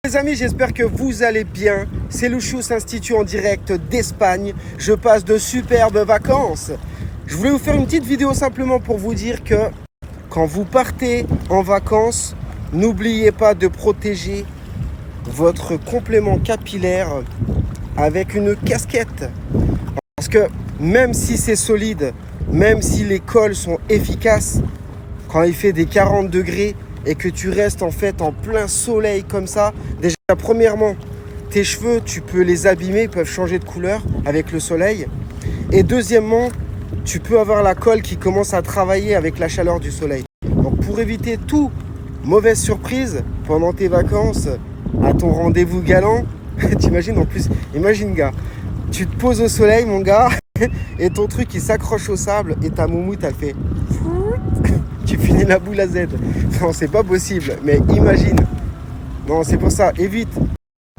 Les amis, j'espère que vous allez bien. C'est Lucius Institut en direct d'Espagne. Je passe de superbes vacances. Je voulais vous faire une petite vidéo simplement pour vous dire que quand vous partez en vacances, n'oubliez pas de protéger votre complément capillaire avec une casquette. Parce que même si c'est solide, même si les cols sont efficaces, quand il fait des 40 degrés et que tu restes en fait en plein soleil comme ça, déjà premièrement, tes cheveux, tu peux les abîmer, ils peuvent changer de couleur avec le soleil. Et deuxièmement, tu peux avoir la colle qui commence à travailler avec la chaleur du soleil. Donc pour éviter toute mauvaise surprise pendant tes vacances, à ton rendez-vous galant, t'imagines en plus, imagine gars, tu te poses au soleil mon gars, et ton truc il s'accroche au sable et ta moumoute elle fait tu finis la boule à Z. Non, c'est pas possible, mais imagine. Non, c'est pour ça, évite.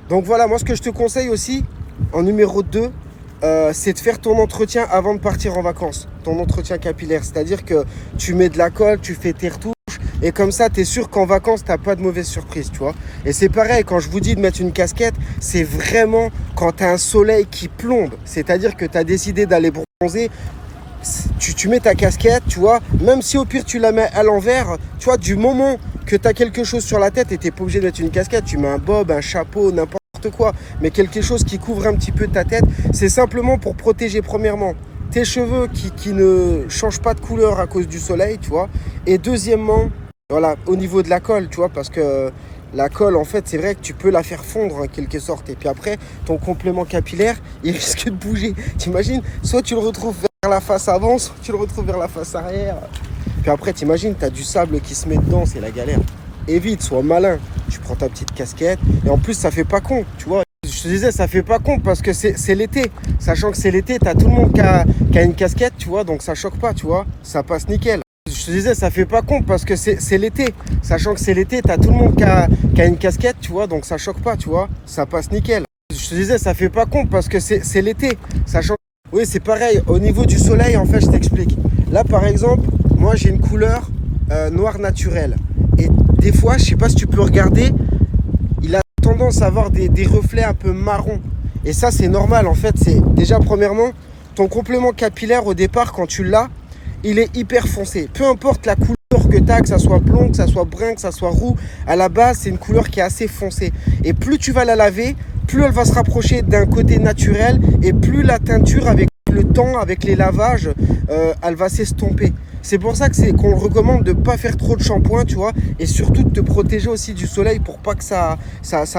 Donc voilà, moi ce que je te conseille aussi, en numéro 2, c'est de faire ton entretien avant de partir en vacances. Ton entretien capillaire, c'est-à-dire que tu mets de la colle, tu fais tes retouches, et comme ça, tu es sûr qu'en vacances, tu n'as pas de mauvaise surprise, tu vois. Et c'est pareil, quand je vous dis de mettre une casquette, c'est vraiment quand tu as un soleil qui plombe. C'est-à-dire que tu as décidé d'aller bronzer, tu mets ta casquette, tu vois, même si au pire tu la mets à l'envers, tu vois, du moment que tu as quelque chose sur la tête et tu n'es pas obligé de mettre une casquette, tu mets un bob, un chapeau, n'importe quoi, mais quelque chose qui couvre un petit peu ta tête, c'est simplement pour protéger premièrement tes cheveux qui ne changent pas de couleur à cause du soleil, tu vois, et deuxièmement, voilà, au niveau de la colle, tu vois, parce que la colle, en fait, c'est vrai que tu peux la faire fondre en quelque sorte. Et puis après, ton complément capillaire, il risque de bouger. T'imagines, soit tu le retrouves vers la face avant, soit tu le retrouves vers la face arrière. Puis après, t'imagines, t'as du sable qui se met dedans, c'est la galère. Évite, sois malin. Tu prends ta petite casquette. Et en plus, ça fait pas con, tu vois. Je te disais, ça fait pas con parce que c'est l'été. Sachant que c'est l'été, t'as tout le monde qui a une casquette, tu vois. Donc ça choque pas, tu vois. Ça passe nickel. Je te disais, ça fait pas con parce que c'est l'été. Sachant que c'est l'été, t'as tout le monde qui a une casquette, tu vois, donc ça choque pas, tu vois. Ça passe nickel. Je te disais, ça fait pas con parce que c'est l'été. Sachant oui, c'est pareil. Au niveau du soleil, en fait, je t'explique. Là, par exemple, moi, j'ai une couleur noir naturel. Et des fois, je sais pas si tu peux regarder, il a tendance à avoir des reflets un peu marron. Et ça, c'est normal, en fait. C'est déjà, premièrement, ton complément capillaire, au départ, quand tu l'as, il est hyper foncé. Peu importe la couleur que tu as, que ça soit blond, que ça soit brun, que ça soit roux, à la base, c'est une couleur qui est assez foncée. Et plus tu vas la laver, plus elle va se rapprocher d'un côté naturel et plus la teinture, avec le temps, avec les lavages, elle va s'estomper. C'est pour ça qu'on recommande de ne pas faire trop de shampoing, tu vois, et surtout de te protéger aussi du soleil pour pas que ça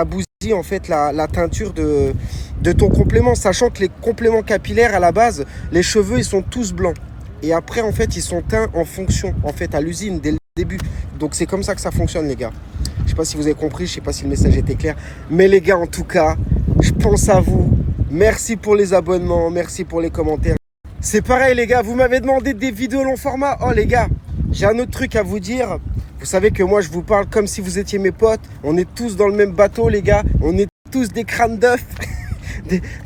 bousille en fait la teinture de ton complément, sachant que les compléments capillaires à la base, les cheveux ils sont tous blancs. Et après, en fait, ils sont teints en fonction, en fait, à l'usine, dès le début. Donc, c'est comme ça que ça fonctionne, les gars. Je sais pas si vous avez compris, je sais pas si le message était clair. Mais les gars, en tout cas, je pense à vous. Merci pour les abonnements, merci pour les commentaires. C'est pareil, les gars, vous m'avez demandé des vidéos long format. Oh, les gars, j'ai un autre truc à vous dire. Vous savez que moi, je vous parle comme si vous étiez mes potes. On est tous dans le même bateau, les gars. On est tous des crânes d'œufs.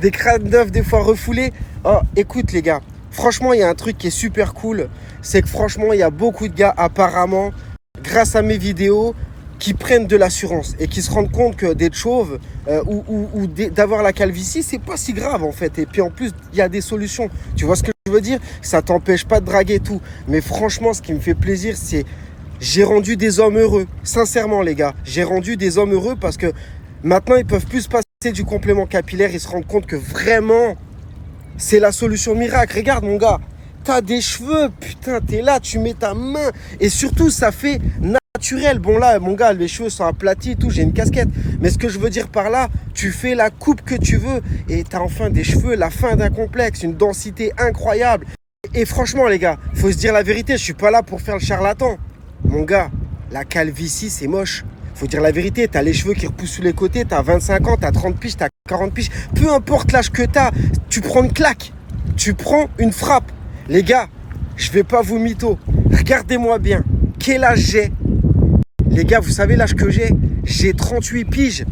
des crânes d'œufs, des fois refoulés. Oh, écoute, les gars. Franchement, il y a un truc qui est super cool, c'est que franchement, il y a beaucoup de gars apparemment, grâce à mes vidéos, qui prennent de l'assurance et qui se rendent compte que d'être chauve ou d'avoir la calvitie, c'est pas si grave en fait. Et puis en plus, il y a des solutions. Tu vois ce que je veux dire? Ça t'empêche pas de draguer et tout. Mais franchement, ce qui me fait plaisir, c'est j'ai rendu des hommes heureux. Sincèrement, les gars, j'ai rendu des hommes heureux parce que maintenant, ils peuvent plus se passer du complément capillaire. Ils se rendent compte que vraiment... c'est la solution miracle. Regarde mon gars, t'as des cheveux, putain, t'es là, tu mets ta main. Et surtout, ça fait naturel. Bon là, mon gars, les cheveux sont aplatis et tout, j'ai une casquette. Mais ce que je veux dire par là, tu fais la coupe que tu veux et t'as enfin des cheveux, la fin d'un complexe, une densité incroyable. Et franchement les gars, faut se dire la vérité, je suis pas là pour faire le charlatan. Mon gars, la calvitie, c'est moche. Faut dire la vérité, t'as les cheveux qui repoussent sous les côtés, t'as 25 ans, t'as 30 piges, t'as 40 piges. Peu importe l'âge que t'as, tu prends une claque, tu prends une frappe. Les gars, je vais pas vous mytho. Regardez-moi bien, quel âge j'ai? Les gars, vous savez l'âge que j'ai? J'ai 38 piges.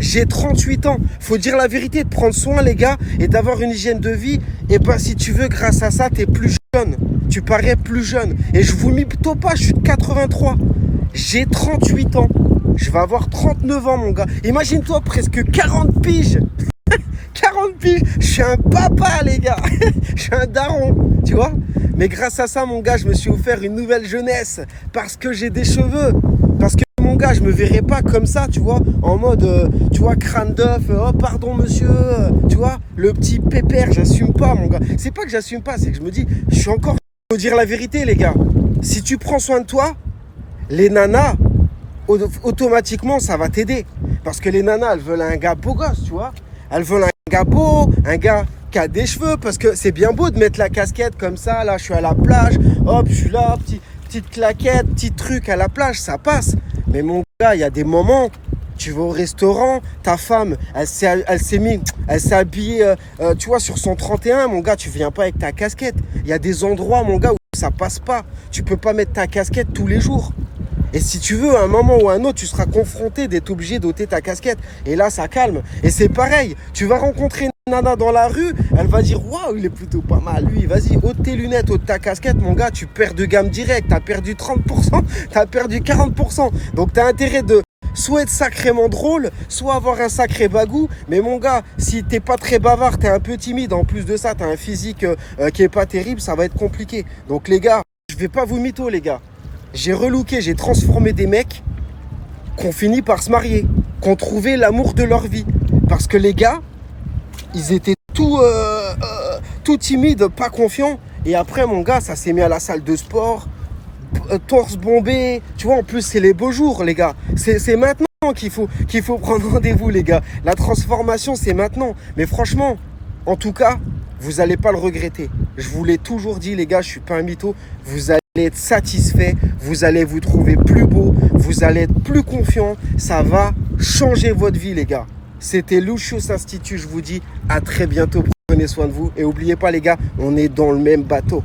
J'ai 38 ans. Faut dire la vérité, de prendre soin, les gars, et d'avoir une hygiène de vie. Et ben, si tu veux, grâce à ça, t'es plus jeune. Tu parais plus jeune. Et je vous mytho pas, je suis de 83. J'ai 38 ans. Je vais avoir 39 ans, mon gars. Imagine-toi, presque 40 piges. 40 piges. Je suis un papa, les gars. Je suis un daron, tu vois. Mais grâce à ça, mon gars, je me suis offert une nouvelle jeunesse. Parce que j'ai des cheveux. Parce que, mon gars, je me verrai pas comme ça, tu vois. En mode, tu vois, crâne d'œuf. Oh, pardon, monsieur. Tu vois, le petit pépère. J'assume pas, mon gars. C'est pas que j'assume pas, c'est que je me dis, je suis encore... Faut dire la vérité, les gars. Si tu prends soin de toi, les nanas, automatiquement, ça va t'aider. Parce que les nanas, elles veulent un gars beau gosse, tu vois. Elles veulent un gars beau, un gars qui a des cheveux. Parce que c'est bien beau de mettre la casquette comme ça. Là, je suis à la plage. Hop, je suis là. Petite claquette, petit truc à la plage, ça passe. Mais mon gars, il y a des moments... Tu vas au restaurant, ta femme, elle s'est habillée, tu vois, sur son 31, mon gars, tu viens pas avec ta casquette. Il y a des endroits, mon gars, où ça passe pas. Tu peux pas mettre ta casquette tous les jours. Et si tu veux, à un moment ou à un autre, tu seras confronté d'être obligé d'ôter ta casquette. Et là, ça calme. Et c'est pareil, tu vas rencontrer une nana dans la rue, elle va dire, waouh, il est plutôt pas mal, lui, vas-y, ôte tes lunettes, ôte ta casquette, mon gars, tu perds de gamme direct. T'as perdu 30%, t'as perdu 40%. Donc, t'as intérêt de soit être sacrément drôle, soit avoir un sacré bagou. Mais mon gars, si t'es pas très bavard, t'es un peu timide, en plus de ça, t'as un physique qui est pas terrible, ça va être compliqué. Donc les gars, je vais pas vous mytho, les gars. J'ai relooké, j'ai transformé des mecs qui ont fini par se marier, qui ont trouvé l'amour de leur vie. Parce que les gars, ils étaient tout timides, pas confiants. Et après, mon gars, ça s'est mis à la salle de sport, torse bombé, tu vois, en plus c'est les beaux jours, les gars. C'est maintenant qu'il faut prendre rendez-vous, les gars. La transformation, c'est maintenant. Mais franchement, en tout cas, vous n'allez pas le regretter. Je vous l'ai toujours dit, les gars, je suis pas un mytho. Vous allez être satisfait, vous allez vous trouver plus beau, vous allez être plus confiant. Ça va changer votre vie, les gars. C'était Lucious Institute, je vous dis à très bientôt. Prenez soin de vous et n'oubliez pas, les gars, on est dans le même bateau.